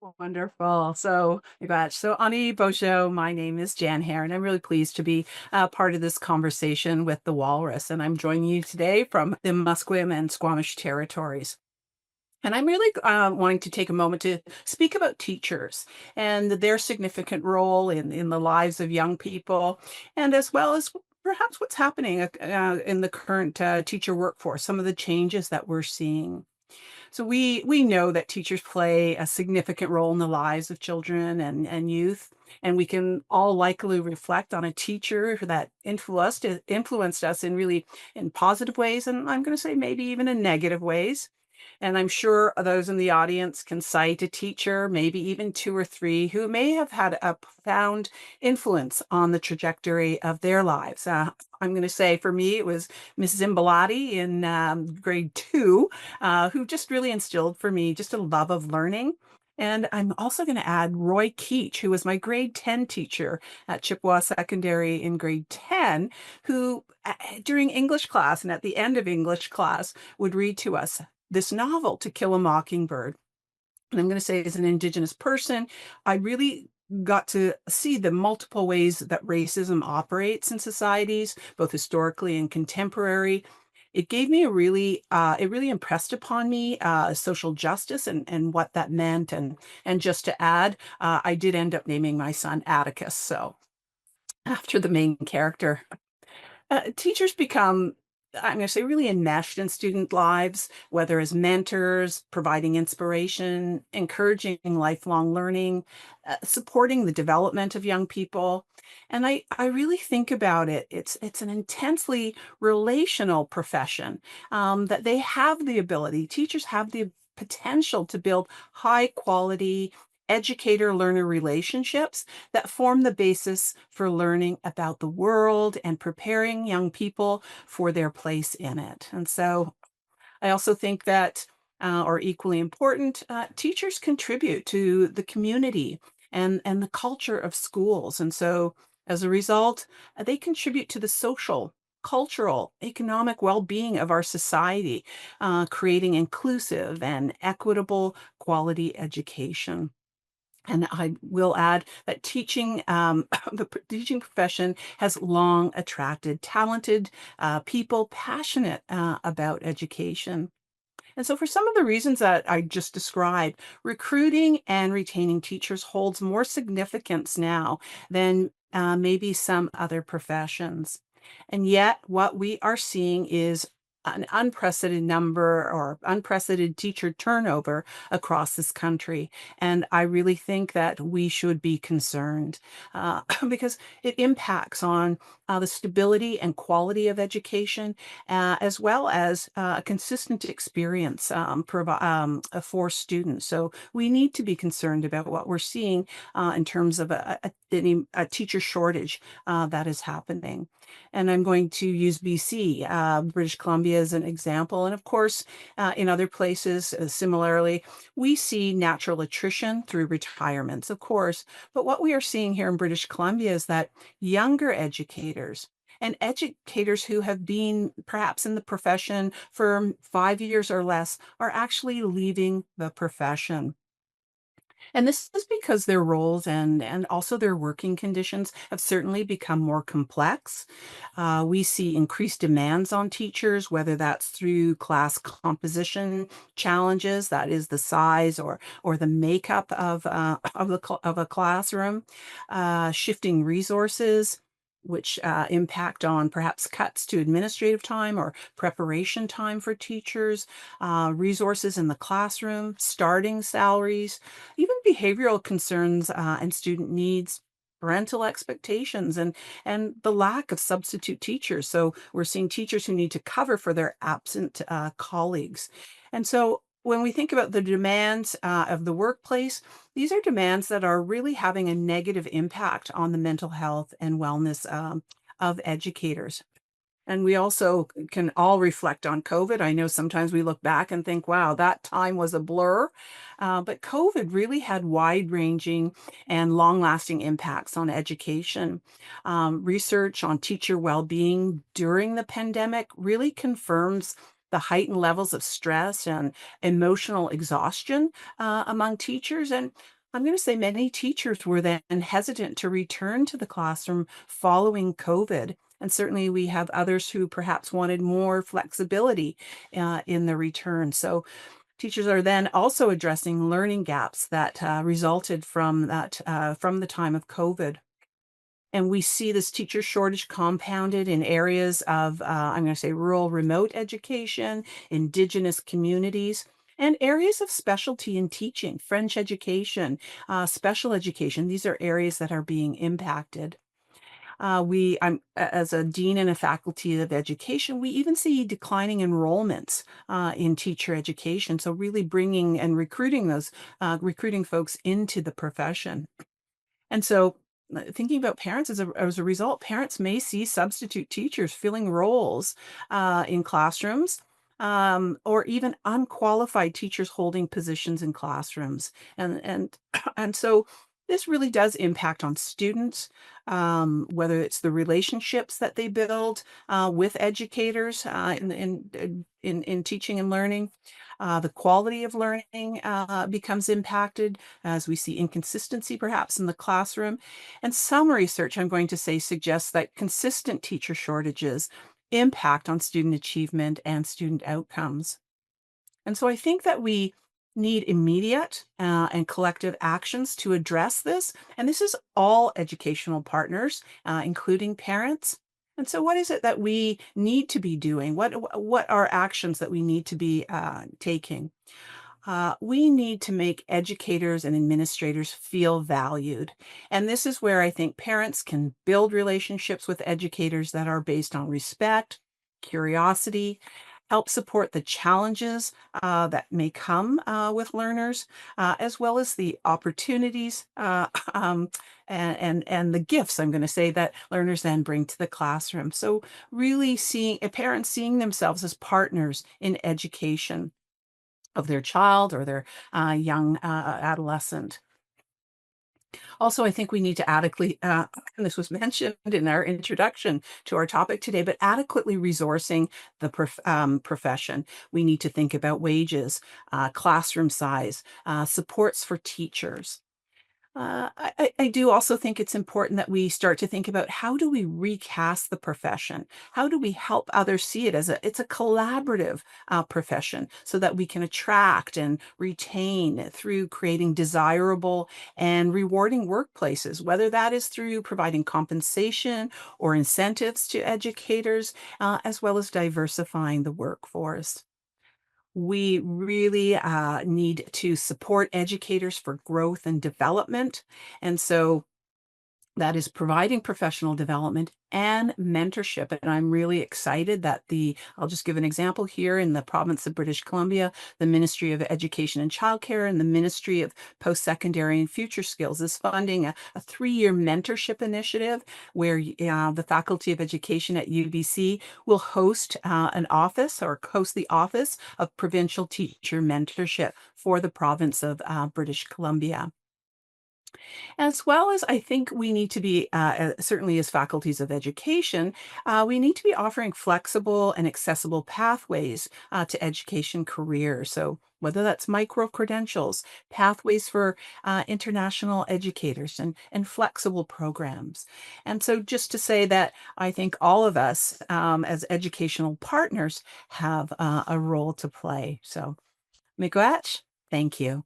Wonderful. So, Ani Bojo, my name is Jan Hare, and I'm really pleased to be part of this conversation with the Walrus. And I'm joining you today from the Musqueam and Squamish territories. And I'm really wanting to take a moment to speak about teachers and their significant role in the lives of young people, and as well as perhaps what's happening in the current teacher workforce, some of the changes that we're seeing. So we know that teachers play a significant role in the lives of children and youth, and we can all likely reflect on a teacher that influenced us in really in positive ways, and I'm going to say maybe even in negative ways. And I'm sure those in the audience can cite a teacher, maybe even two or three, who may have had a profound influence on the trajectory of their lives. I'm going to say for me, it was Mrs. Imbalati in grade two, who just really instilled for me just a love of learning. And I'm also going to add Roy Keach, who was my grade 10 teacher at Chippewa Secondary in grade 10, who during English class and at the end of English class would read to us this novel, To Kill a Mockingbird. And I'm going to say, as an Indigenous person, I really got to see the multiple ways that racism operates in societies, both historically and contemporary. It gave me it really impressed upon me social justice and what that meant. And just to add, I did end up naming my son Atticus, so after the main character. Teachers become, I'm going to say, really enmeshed in student lives, whether as mentors, providing inspiration, encouraging lifelong learning, supporting the development of young people. And I really think about it. It's an intensely relational profession that they have the ability, teachers have the potential to build high quality educator learner relationships that form the basis for learning about the world and preparing young people for their place in it. And so I also think that, or equally important, teachers contribute to the community and the culture of schools. And so as a result, they contribute to the social, cultural, economic well-being of our society, creating inclusive and equitable quality education. And I will add that teaching, teaching profession has long attracted talented people passionate about education. And so, for some of the reasons that I just described, recruiting and retaining teachers holds more significance now than maybe some other professions. And yet, what we are seeing is an unprecedented number or unprecedented teacher turnover across this country. And I really think that we should be concerned because it impacts on the stability and quality of education, as well as a consistent experience for students. So we need to be concerned about what we're seeing in terms of a teacher shortage that is happening. And I'm going to use BC, British Columbia, as an example. And of course, in other places, similarly, we see natural attrition through retirements, of course. But what we are seeing here in British Columbia is that younger educators and educators who have been perhaps in the profession for 5 years or less are actually leaving the profession. And this is because their roles and also their working conditions have certainly become more complex. We see increased demands on teachers, whether that's through class composition challenges, that is the size or the makeup of a classroom, shifting resources, which impact on perhaps cuts to administrative time or preparation time for teachers, resources in the classroom, starting salaries, even behavioral concerns and student needs, parental expectations, and the lack of substitute teachers. So we're seeing teachers who need to cover for their absent colleagues. And so when we think about the demands of the workplace, these are demands that are really having a negative impact on the mental health and wellness of educators. And we also can all reflect on COVID. I know sometimes we look back and think, wow, that time was a blur. But COVID really had wide ranging and long lasting impacts on education. Research on teacher well being during the pandemic really confirms the heightened levels of stress and emotional exhaustion among teachers. And I'm going to say many teachers were then hesitant to return to the classroom following COVID. And certainly we have others who perhaps wanted more flexibility in the return. So teachers are then also addressing learning gaps that resulted from the time of COVID. And we see this teacher shortage compounded in areas of, I'm going to say, rural remote education, Indigenous communities, and areas of specialty in teaching, French education, special education. These are areas that are being impacted. As a dean and a faculty of education, we even see declining enrollments in teacher education. So really bringing and recruiting folks into the profession. And so thinking about parents as a result, parents may see substitute teachers filling roles in classrooms, or even unqualified teachers holding positions in classrooms. And and so this really does impact on students, whether it's the relationships that they build with educators in teaching and learning. The quality of learning becomes impacted as we see inconsistency perhaps in the classroom. And some research, I'm going to say, suggests that consistent teacher shortages impact on student achievement and student outcomes. And so I think that we need immediate and collective actions to address this. And this is all educational partners, including parents. And so what is it that we need to be doing? What are actions that we need to be taking? We need to make educators and administrators feel valued. And this is where I think parents can build relationships with educators that are based on respect, curiosity, help support the challenges that may come with learners, as well as the opportunities and the gifts, I'm going to say, that learners then bring to the classroom. So really seeing parents seeing themselves as partners in education of their child or their young adolescent. Also, I think we need to adequately, and this was mentioned in our introduction to our topic today, but adequately resourcing the profession. We need to think about wages, classroom size, supports for teachers. I do also think it's important that we start to think about how do we recast the profession? How do we help others see it as it's a collaborative profession so that we can attract and retain through creating desirable and rewarding workplaces, whether that is through providing compensation or incentives to educators, as well as diversifying the workforce. We really need to support educators for growth and development. And so that is providing professional development and mentorship. And I'm really excited that I'll just give an example here in the province of British Columbia, the Ministry of Education and Childcare and the Ministry of Post-Secondary and Future Skills is funding a 3-year mentorship initiative where the Faculty of Education at UBC will host an office or host the Office of Provincial Teacher Mentorship for the province of British Columbia. As well as I think we need to be, certainly as faculties of education, we need to be offering flexible and accessible pathways to education careers. So whether that's micro-credentials, pathways for international educators, and flexible programs. And so just to say that I think all of us as educational partners have a role to play. So, miigwech, thank you.